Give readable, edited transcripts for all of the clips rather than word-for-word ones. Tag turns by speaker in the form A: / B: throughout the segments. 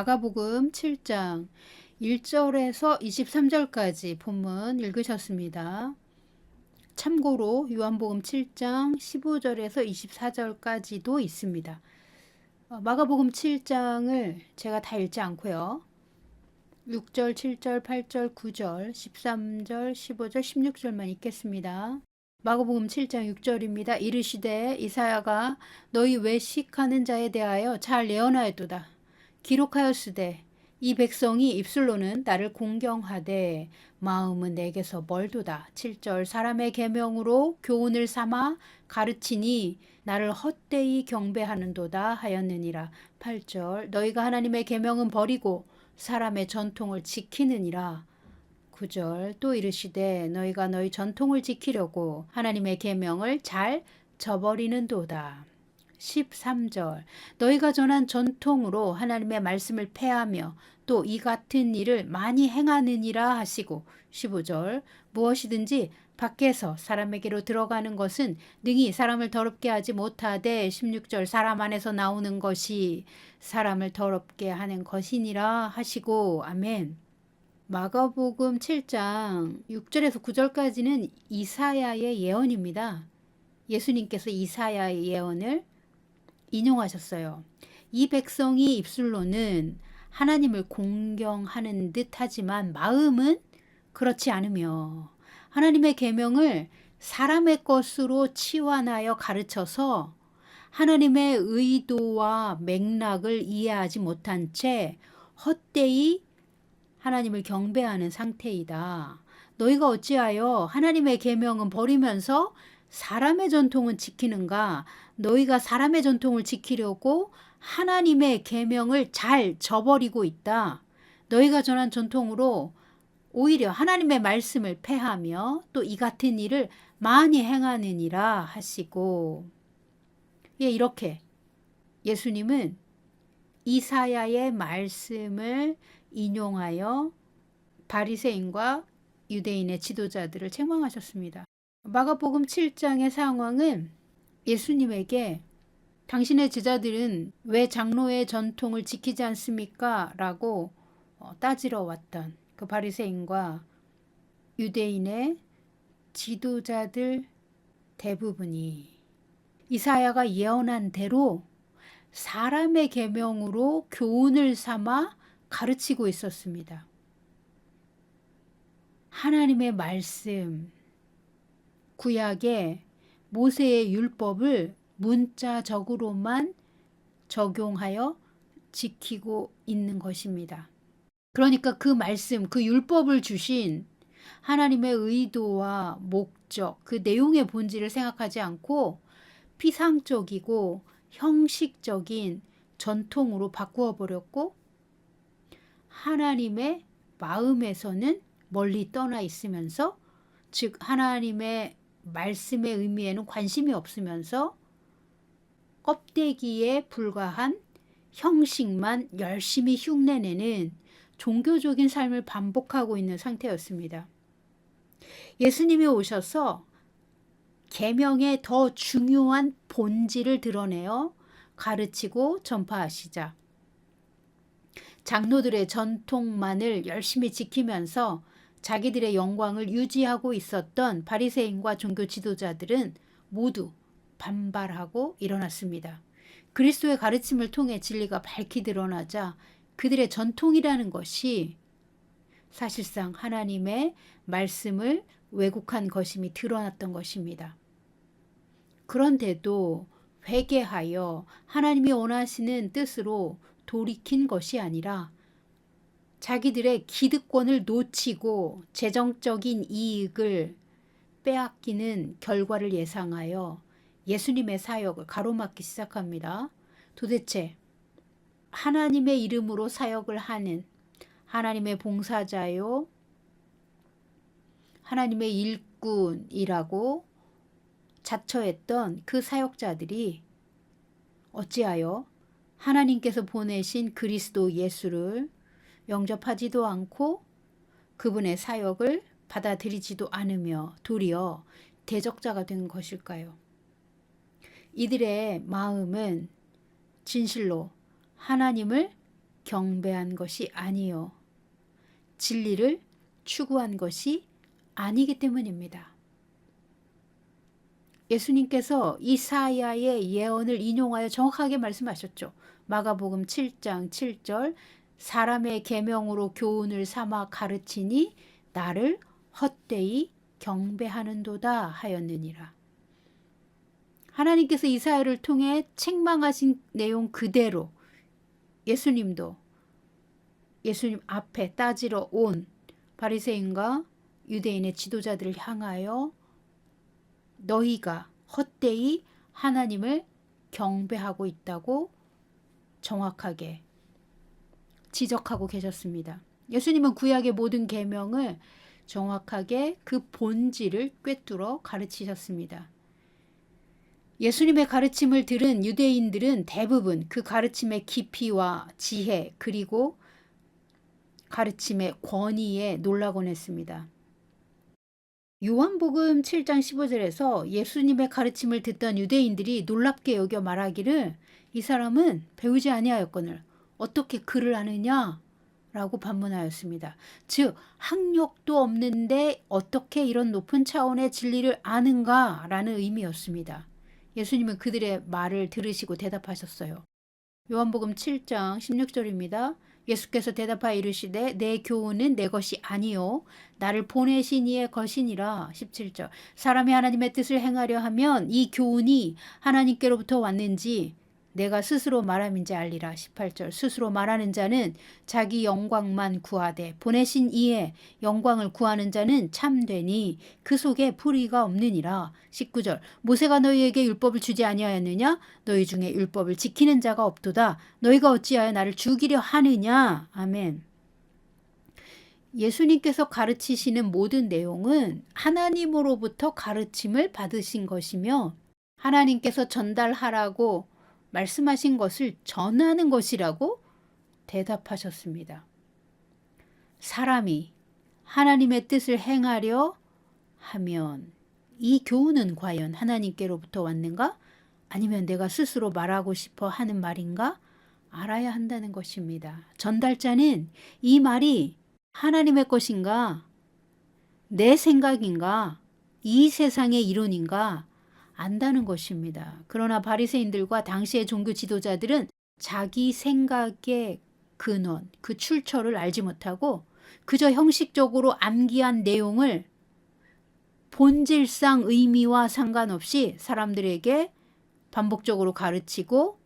A: 마가복음 7장 1절에서 23절까지 본문 읽으셨습니다. 참고로 요한복음 7장 15절에서 24절까지도 있습니다. 마가복음 7장을 제가 다 읽지 않고요. 6절, 7절, 8절, 9절, 13절, 15절, 16절만 읽겠습니다. 마가복음 7장 6절입니다. 이르시되 이사야가 너희 외식하는 자에 대하여 잘 예언하였도다. 기록하였으되 이 백성이 입술로는 나를 공경하되 마음은 내게서 멀도다. 7절 사람의 계명으로 교훈을 삼아 가르치니 나를 헛되이 경배하는도다 하였느니라. 8절 너희가 하나님의 계명은 버리고 사람의 전통을 지키느니라. 9절 또 이르시되 너희가 너희 전통을 지키려고 하나님의 계명을 잘 저버리는도다. 13절 너희가 전한 전통으로 하나님의 말씀을 폐하며 또 이 같은 일을 많이 행하느니라 하시고 15절 무엇이든지 밖에서 사람에게로 들어가는 것은 능히 사람을 더럽게 하지 못하되 16절 사람 안에서 나오는 것이 사람을 더럽게 하는 것이니라 하시고 아멘. 마가복음 7장 6절에서 9절까지는 이사야의 예언입니다. 예수님께서 이사야의 예언을 인용하셨어요. 이 백성이 입술로는 하나님을 공경하는 듯 하지만 마음은 그렇지 않으며 하나님의 계명을 사람의 것으로 치환하여 가르쳐서 하나님의 의도와 맥락을 이해하지 못한 채 헛되이 하나님을 경배하는 상태이다. 너희가 어찌하여 하나님의 계명은 버리면서 사람의 전통은 지키는가? 너희가 사람의 전통을 지키려고 하나님의 계명을 잘 저버리고 있다. 너희가 전한 전통으로 오히려 하나님의 말씀을 폐하며 또 이 같은 일을 많이 행하느니라 하시고 이렇게 예수님은 이사야의 말씀을 인용하여 바리새인과 유대인의 지도자들을 책망하셨습니다. 마가복음 7장의 상황은 예수님에게 당신의 제자들은 왜 장로의 전통을 지키지 않습니까? 라고 따지러 왔던 그 바리새인과 유대인의 지도자들 대부분이 이사야가 예언한 대로 사람의 계명으로 교훈을 삼아 가르치고 있었습니다. 하나님의 말씀, 구약의 모세의 율법을 문자적으로만 적용하여 지키고 있는 것입니다. 그러니까 그 말씀, 그 율법을 주신 하나님의 의도와 목적, 그 내용의 본질을 생각하지 않고 피상적이고 형식적인 전통으로 바꾸어 버렸고 하나님의 마음에서는 멀리 떠나 있으면서 즉 하나님의 말씀의 의미에는 관심이 없으면서 껍데기에 불과한 형식만 열심히 흉내내는 종교적인 삶을 반복하고 있는 상태였습니다. 예수님이 오셔서 계명의 더 중요한 본질을 드러내어 가르치고 전파하시자 장로들의 전통만을 열심히 지키면서 자기들의 영광을 유지하고 있었던 바리새인과 종교 지도자들은 모두 반발하고 일어났습니다. 그리스도의 가르침을 통해 진리가 밝히 드러나자 그들의 전통이라는 것이 사실상 하나님의 말씀을 왜곡한 것임이 드러났던 것입니다. 그런데도 회개하여 하나님이 원하시는 뜻으로 돌이킨 것이 아니라 자기들의 기득권을 놓치고 재정적인 이익을 빼앗기는 결과를 예상하여 예수님의 사역을 가로막기 시작합니다. 도대체 하나님의 이름으로 사역을 하는 하나님의 봉사자요, 하나님의 일꾼이라고 자처했던 그 사역자들이 어찌하여 하나님께서 보내신 그리스도 예수를 영접하지도 않고 그분의 사역을 받아들이지도 않으며 도리어 대적자가 된 것일까요? 이들의 마음은 진실로 하나님을 경배한 것이 아니요 진리를 추구한 것이 아니기 때문입니다. 예수님께서 이사야의 예언을 인용하여 정확하게 말씀하셨죠. 마가복음 7장 7절 사람의 계명으로 교훈을 삼아 가르치니 나를 헛되이 경배하는도다 하였느니라. 하나님께서 이사야를 통해 책망하신 내용 그대로 예수님도 예수님 앞에 따지러 온 바리새인과 유대인의 지도자들을 향하여 너희가 헛되이 하나님을 경배하고 있다고 정확하게 지적하고 계셨습니다. 예수님은 구약의 모든 계명을 정확하게 그 본질을 꿰뚫어 가르치셨습니다. 예수님의 가르침을 들은 유대인들은 대부분 그 가르침의 깊이와 지혜 그리고 가르침의 권위에 놀라곤 했습니다. 요한복음 7장 15절에서 예수님의 가르침을 듣던 유대인들이 놀랍게 여겨 말하기를 이 사람은 배우지 아니하였거늘 어떻게 글을 아느냐? 라고 반문하였습니다. 즉 학력도 없는데 어떻게 이런 높은 차원의 진리를 아는가? 라는 의미였습니다. 예수님은 그들의 말을 들으시고 대답하셨어요. 요한복음 7장 16절입니다. 예수께서 대답하여 이르시되 내 교훈은 내 것이 아니요 나를 보내신 이의 것이니라. 17절 사람이 하나님의 뜻을 행하려 하면 이 교훈이 하나님께로부터 왔는지 내가 스스로 말함인지 알리라. 18절 스스로 말하는 자는 자기 영광만 구하되 보내신 이의 영광을 구하는 자는 참되니 그 속에 불의가 없느니라. 19절 모세가 너희에게 율법을 주지 아니하였느냐? 너희 중에 율법을 지키는 자가 없도다. 너희가 어찌하여 나를 죽이려 하느냐? 아멘. 예수님께서 가르치시는 모든 내용은 하나님으로부터 가르침을 받으신 것이며 하나님께서 전달하라고 말씀하신 것을 전하는 것이라고 대답하셨습니다. 사람이 하나님의 뜻을 행하려 하면 이 교훈은 과연 하나님께로부터 왔는가? 아니면 내가 스스로 말하고 싶어 하는 말인가? 알아야 한다는 것입니다. 전달자는 이 말이 하나님의 것인가? 내 생각인가? 이 세상의 이론인가? 안다는 것입니다. 그러나 바리새인들과 당시의 종교 지도자들은 자기 생각의 근원, 그 출처를 알지 못하고 그저 형식적으로 암기한 내용을 본질상 의미와 상관없이 사람들에게 반복적으로 가르치고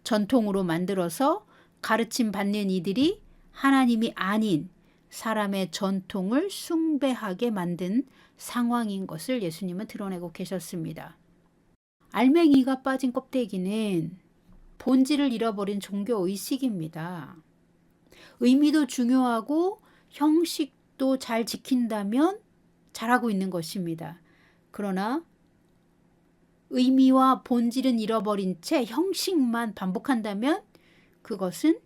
A: 전통으로 만들어서 가르침 받는 이들이 하나님이 아닌 사람의 전통을 숭배하게 만든 상황인 것을 예수님은 드러내고 계셨습니다. 알맹이가 빠진 껍데기는 본질을 잃어버린 종교의식입니다. 의미도 중요하고 형식도 잘 지킨다면 잘하고 있는 것입니다. 그러나 의미와 본질은 잃어버린 채 형식만 반복한다면 그것은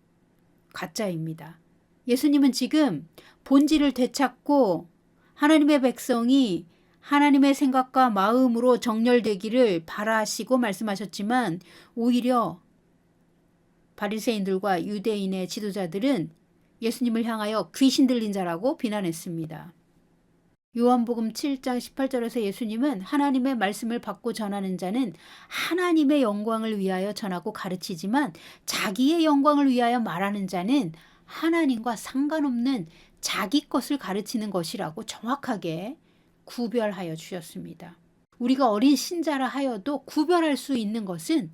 A: 가짜입니다. 예수님은 지금 본질을 되찾고 하나님의 백성이 하나님의 생각과 마음으로 정렬되기를 바라시고 말씀하셨지만 오히려 바리새인들과 유대인의 지도자들은 예수님을 향하여 귀신 들린 자라고 비난했습니다. 요한복음 7장 18절에서 예수님은 하나님의 말씀을 받고 전하는 자는 하나님의 영광을 위하여 전하고 가르치지만 자기의 영광을 위하여 말하는 자는 하나님과 상관없는 자기 것을 가르치는 것이라고 정확하게 구별하여 주셨습니다. 우리가 어린 신자라 하여도 구별할 수 있는 것은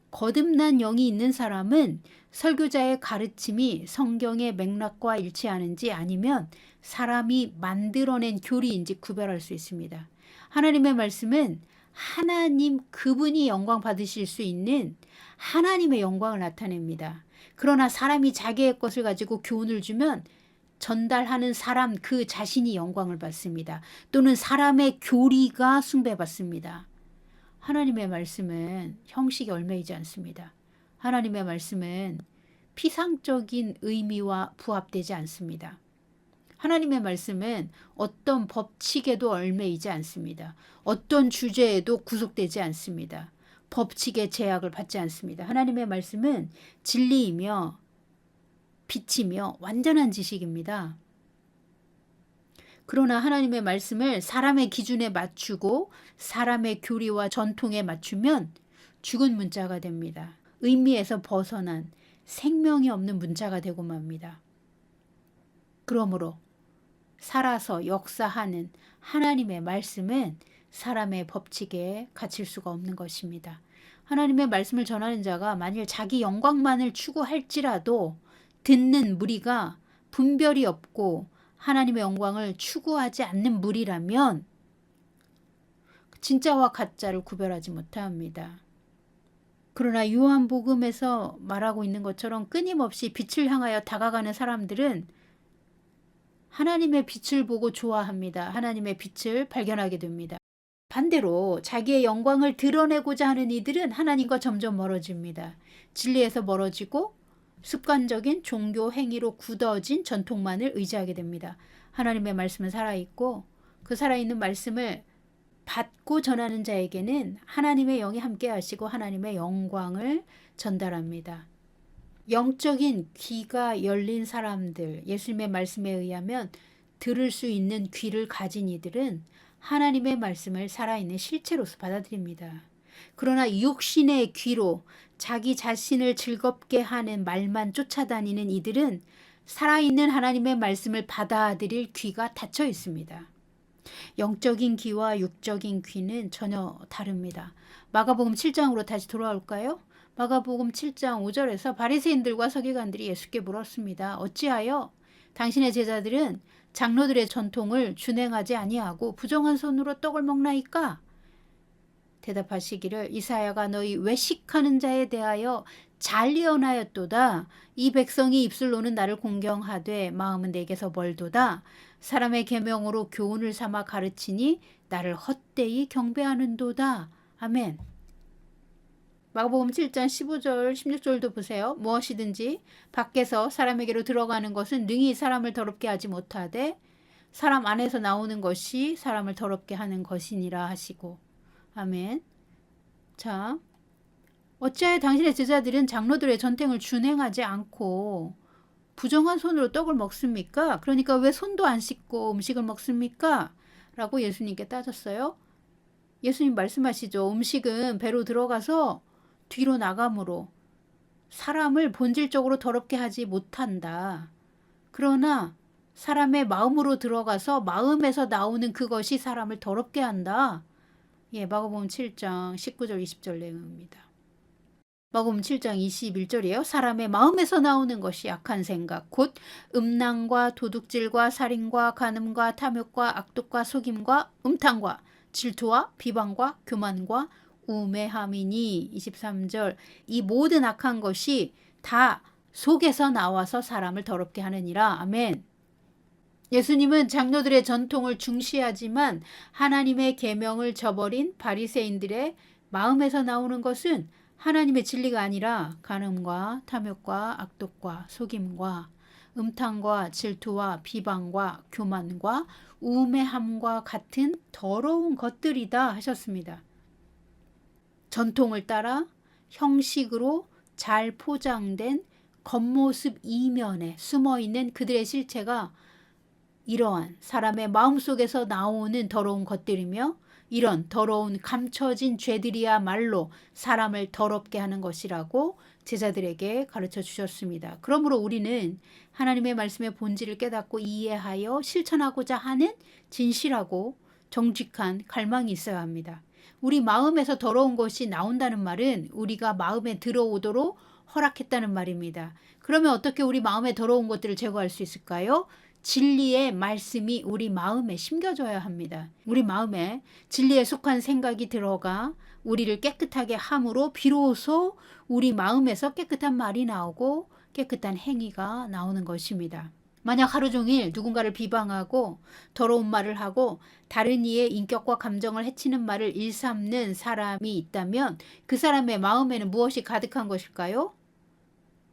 A: 거듭난 영이 있는 사람은 설교자의 가르침이 성경의 맥락과 일치하는지 아니면 사람이 만들어낸 교리인지 구별할 수 있습니다. 하나님의 말씀은 하나님 그분이 영광 받으실 수 있는 하나님의 영광을 나타냅니다. 그러나 사람이 자기의 것을 가지고 교훈을 주면 전달하는 사람 그 자신이 영광을 받습니다. 또는 사람의 교리가 숭배받습니다. 하나님의 말씀은 형식에 얽매이지 않습니다. 하나님의 말씀은 피상적인 의미와 부합되지 않습니다. 하나님의 말씀은 어떤 법칙에도 얽매이지 않습니다. 어떤 주제에도 구속되지 않습니다. 법칙의 제약을 받지 않습니다. 하나님의 말씀은 진리이며 빛이며 완전한 지식입니다. 그러나 하나님의 말씀을 사람의 기준에 맞추고 사람의 교리와 전통에 맞추면 죽은 문자가 됩니다. 의미에서 벗어난 생명이 없는 문자가 되고 맙니다. 그러므로 살아서 역사하는 하나님의 말씀은 사람의 법칙에 갇힐 수가 없는 것입니다. 하나님의 말씀을 전하는 자가 만일 자기 영광만을 추구할지라도 듣는 무리가 분별이 없고 하나님의 영광을 추구하지 않는 무리라면 진짜와 가짜를 구별하지 못합니다. 그러나 요한복음에서 말하고 있는 것처럼 끊임없이 빛을 향하여 다가가는 사람들은 하나님의 빛을 보고 좋아합니다. 하나님의 빛을 발견하게 됩니다. 반대로 자기의 영광을 드러내고자 하는 이들은 하나님과 점점 멀어집니다. 진리에서 멀어지고 습관적인 종교 행위로 굳어진 전통만을 의지하게 됩니다. 하나님의 말씀은 살아있고 그 살아있는 말씀을 받고 전하는 자에게는 하나님의 영이 함께 하시고 하나님의 영광을 전달합니다. 영적인 귀가 열린 사람들, 예수님의 말씀에 의하면 들을 수 있는 귀를 가진 이들은 하나님의 말씀을 살아있는 실체로서 받아들입니다. 그러나 육신의 귀로 자기 자신을 즐겁게 하는 말만 쫓아다니는 이들은 살아있는 하나님의 말씀을 받아들일 귀가 닫혀 있습니다. 영적인 귀와 육적인 귀는 전혀 다릅니다. 마가복음 7장으로 다시 돌아올까요? 마가복음 7장 5절에서 바리새인들과 서기관들이 예수께 물었습니다. 어찌하여 당신의 제자들은 장로들의 전통을 준행하지 아니하고 부정한 손으로 떡을 먹나이까? 대답하시기를 이사야가 너희 외식하는 자에 대하여 잘 예언하였도다. 이 백성이 입술로는 나를 공경하되 마음은 내게서 멀도다. 사람의 계명으로 교훈을 삼아 가르치니 나를 헛되이 경배하는도다. 아멘. 마가복음 7장 15절 16절도 보세요. 무엇이든지 밖에서 사람에게로 들어가는 것은 능히 사람을 더럽게 하지 못하되 사람 안에서 나오는 것이 사람을 더럽게 하는 것이니라 하시고. 아멘. 자, 어찌하여 당신의 제자들은 장로들의 전통을 준행하지 않고 부정한 손으로 떡을 먹습니까? 그러니까 왜 손도 안 씻고 음식을 먹습니까? 라고 예수님께 따졌어요. 예수님 말씀하시죠. 음식은 배로 들어가서 뒤로 나가므로 사람을 본질적으로 더럽게 하지 못한다. 그러나 사람의 마음으로 들어가서 마음에서 나오는 그것이 사람을 더럽게 한다. 예, 마가복음 7장 19절 20절 내용입니다. 마가복음 7장 21절이에요. 사람의 마음에서 나오는 것이 악한 생각, 곧 음란과 도둑질과 살인과 간음과 탐욕과 악독과 속임과 음탕과 질투와 비방과 교만과 우매함이니 23절 이 모든 악한 것이 다 속에서 나와서 사람을 더럽게 하느니라. 아멘. 예수님은 장로들의 전통을 중시하지만 하나님의 계명을 저버린 바리새인들의 마음에서 나오는 것은 하나님의 진리가 아니라 간음과 탐욕과 악독과 속임과 음탕과 질투와 비방과 교만과 우매함과 같은 더러운 것들이다 하셨습니다. 전통을 따라 형식으로 잘 포장된 겉모습 이면에 숨어있는 그들의 실체가 이러한 사람의 마음속에서 나오는 더러운 것들이며 이런 더러운 감춰진 죄들이야말로 사람을 더럽게 하는 것이라고 제자들에게 가르쳐 주셨습니다. 그러므로 우리는 하나님의 말씀의 본질을 깨닫고 이해하여 실천하고자 하는 진실하고 정직한 갈망이 있어야 합니다. 우리 마음에서 더러운 것이 나온다는 말은 우리가 마음에 들어오도록 허락했다는 말입니다. 그러면 어떻게 우리 마음에 더러운 것들을 제거할 수 있을까요? 진리의 말씀이 우리 마음에 심겨져야 합니다. 우리 마음에 진리에 속한 생각이 들어가 우리를 깨끗하게 함으로 비로소 우리 마음에서 깨끗한 말이 나오고 깨끗한 행위가 나오는 것입니다. 만약 하루 종일 누군가를 비방하고 더러운 말을 하고 다른 이의 인격과 감정을 해치는 말을 일삼는 사람이 있다면 그 사람의 마음에는 무엇이 가득한 것일까요?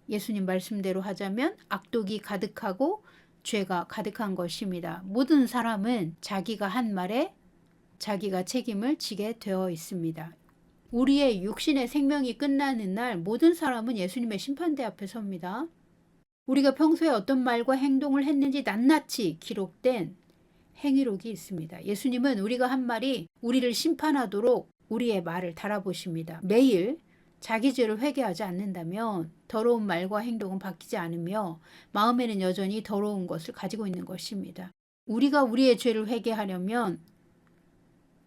A: 예수님 말씀대로 하자면 악독이 가득하고 죄가 가득한 것입니다. 모든 사람은 자기가 한 말에 자기가 책임을 지게 되어 있습니다. 우리의 육신의 생명이 끝나는 날 모든 사람은 예수님의 심판대 앞에 섭니다. 우리가 평소에 어떤 말과 행동을 했는지 낱낱이 기록된 행위록이 있습니다. 예수님은 우리가 한 말이 우리를 심판하도록 우리의 말을 달아보십니다. 매일 자기 죄를 회개하지 않는다면 더러운 말과 행동은 바뀌지 않으며 마음에는 여전히 더러운 것을 가지고 있는 것입니다. 우리가 우리의 죄를 회개하려면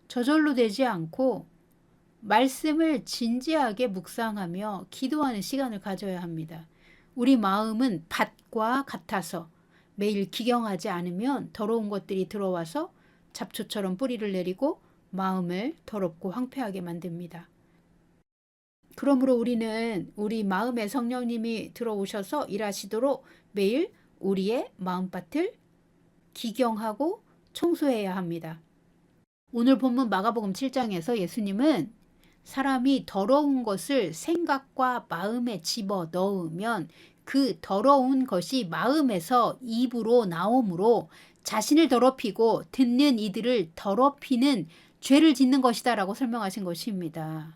A: 저절로 되지 않고 말씀을 진지하게 묵상하며 기도하는 시간을 가져야 합니다. 우리 마음은 밭과 같아서 매일 기경하지 않으면 더러운 것들이 들어와서 잡초처럼 뿌리를 내리고 마음을 더럽고 황폐하게 만듭니다. 그러므로 우리는 우리 마음에 성령님이 들어오셔서 일하시도록 매일 우리의 마음밭을 기경하고 청소해야 합니다. 오늘 본문 마가복음 7장에서 예수님은 사람이 더러운 것을 생각과 마음에 집어 넣으면 그 더러운 것이 마음에서 입으로 나오므로 자신을 더럽히고 듣는 이들을 더럽히는 죄를 짓는 것이다 라고 설명하신 것입니다.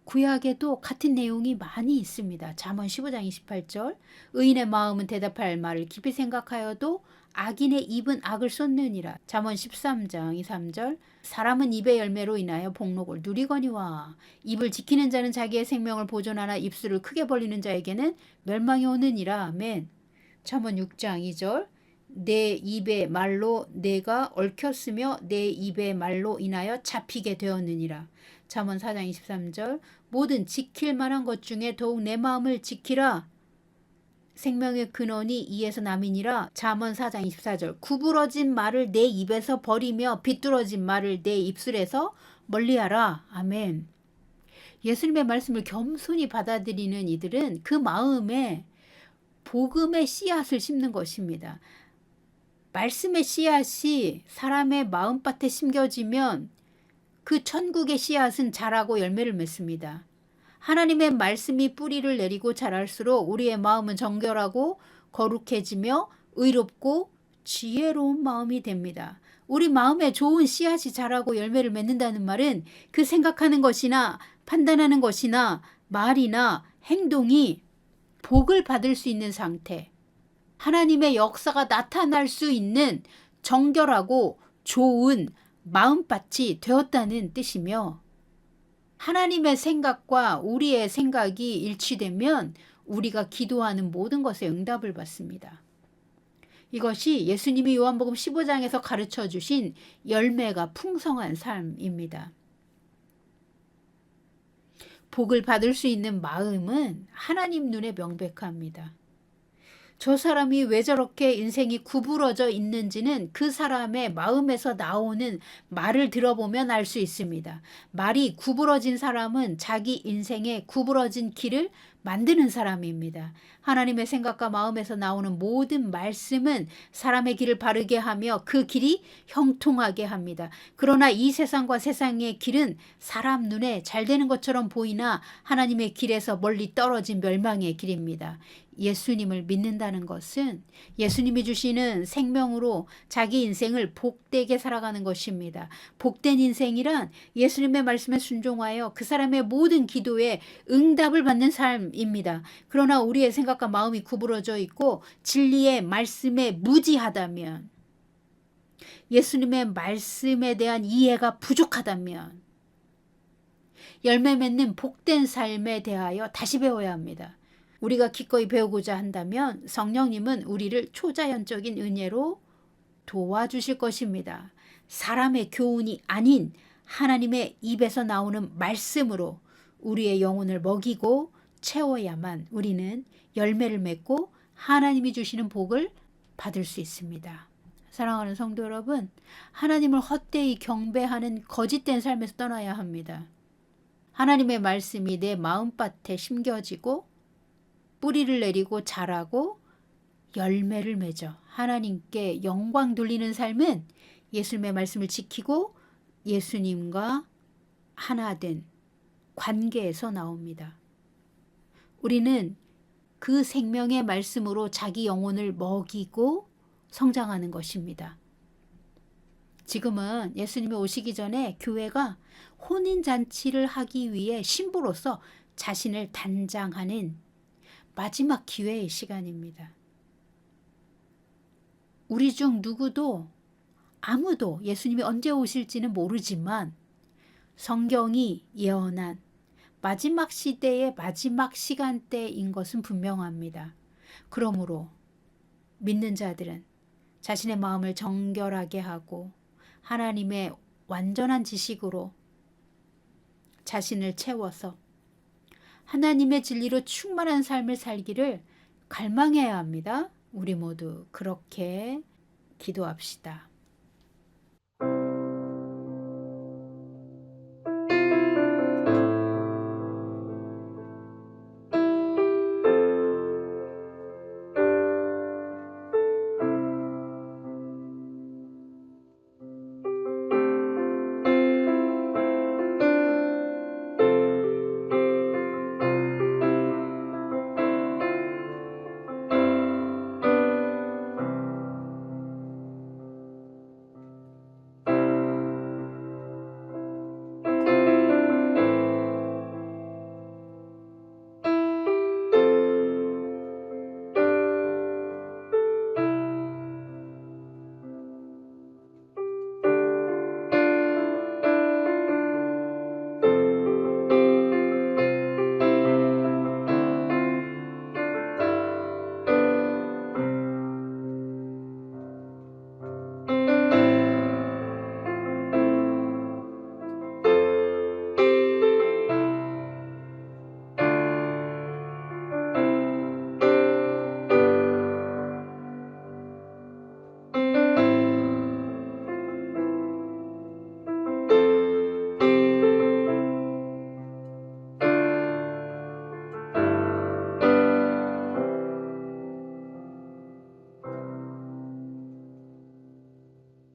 A: 구약에도 같은 내용이 많이 있습니다. 잠언 15장 28절 의인의 마음은 대답할 말을 깊이 생각하여도 악인의 입은 악을 쏟느니라. 잠언 13장 2, 3절 사람은 입의 열매로 인하여 복록을 누리거니와 입을 지키는 자는 자기의 생명을 보존하나 입술을 크게 벌리는 자에게는 멸망이 오느니라. 아멘. 잠언 6장 2절 내 입의 말로 내가 얽혔으며 내 입의 말로 인하여 잡히게 되었느니라. 잠언 4장 23절 모든 지킬 만한 것 중에 더욱 내 마음을 지키라. 생명의 근원이 이에서 남이니라. 잠언 4장 24절 구부러진 말을 내 입에서 버리며 비뚤어진 말을 내 입술에서 멀리하라. 아멘. 예수님의 말씀을 겸손히 받아들이는 이들은 그 마음에 복음의 씨앗을 심는 것입니다. 말씀의 씨앗이 사람의 마음밭에 심겨지면 그 천국의 씨앗은 자라고 열매를 맺습니다. 하나님의 말씀이 뿌리를 내리고 자랄수록 우리의 마음은 정결하고 거룩해지며 의롭고 지혜로운 마음이 됩니다. 우리 마음에 좋은 씨앗이 자라고 열매를 맺는다는 말은 그 생각하는 것이나 판단하는 것이나 말이나 행동이 복을 받을 수 있는 상태, 하나님의 역사가 나타날 수 있는 정결하고 좋은 마음밭이 되었다는 뜻이며 하나님의 생각과 우리의 생각이 일치되면 우리가 기도하는 모든 것에 응답을 받습니다. 이것이 예수님이 요한복음 15장에서 가르쳐 주신 열매가 풍성한 삶입니다. 복을 받을 수 있는 마음은 하나님 눈에 명백합니다. 저 사람이 왜 저렇게 인생이 구부러져 있는지는 그 사람의 마음에서 나오는 말을 들어보면 알 수 있습니다. 말이 구부러진 사람은 자기 인생의 구부러진 길을 만드는 사람입니다. 하나님의 생각과 마음에서 나오는 모든 말씀은 사람의 길을 바르게 하며 그 길이 형통하게 합니다. 그러나 이 세상과 세상의 길은 사람 눈에 잘 되는 것처럼 보이나 하나님의 길에서 멀리 떨어진 멸망의 길입니다. 예수님을 믿는다는 것은 예수님이 주시는 생명으로 자기 인생을 복되게 살아가는 것입니다. 복된 인생이란 예수님의 말씀에 순종하여 그 사람의 모든 기도에 응답을 받는 삶입니다. 그러나 우리의 생각과 마음이 구부러져 있고 진리의 말씀에 무지하다면, 예수님의 말씀에 대한 이해가 부족하다면 열매 맺는 복된 삶에 대하여 다시 배워야 합니다. 우리가 기꺼이 배우고자 한다면 성령님은 우리를 초자연적인 은혜로 도와주실 것입니다. 사람의 교훈이 아닌 하나님의 입에서 나오는 말씀으로 우리의 영혼을 먹이고 채워야만 우리는 열매를 맺고 하나님이 주시는 복을 받을 수 있습니다. 사랑하는 성도 여러분, 하나님을 헛되이 경배하는 거짓된 삶에서 떠나야 합니다. 하나님의 말씀이 내 마음밭에 심겨지고 뿌리를 내리고 자라고 열매를 맺어 하나님께 영광 돌리는 삶은 예수님의 말씀을 지키고 예수님과 하나 된 관계에서 나옵니다. 우리는 그 생명의 말씀으로 자기 영혼을 먹이고 성장하는 것입니다. 지금은 예수님이 오시기 전에 교회가 혼인잔치를 하기 위해 신부로서 자신을 단장하는 마지막 기회의 시간입니다. 우리 중 누구도 아무도 예수님이 언제 오실지는 모르지만 성경이 예언한 마지막 시대의 마지막 시간대인 것은 분명합니다. 그러므로 믿는 자들은 자신의 마음을 정결하게 하고 하나님의 완전한 지식으로 자신을 채워서 하나님의 진리로 충만한 삶을 살기를 갈망해야 합니다. 우리 모두 그렇게 기도합시다.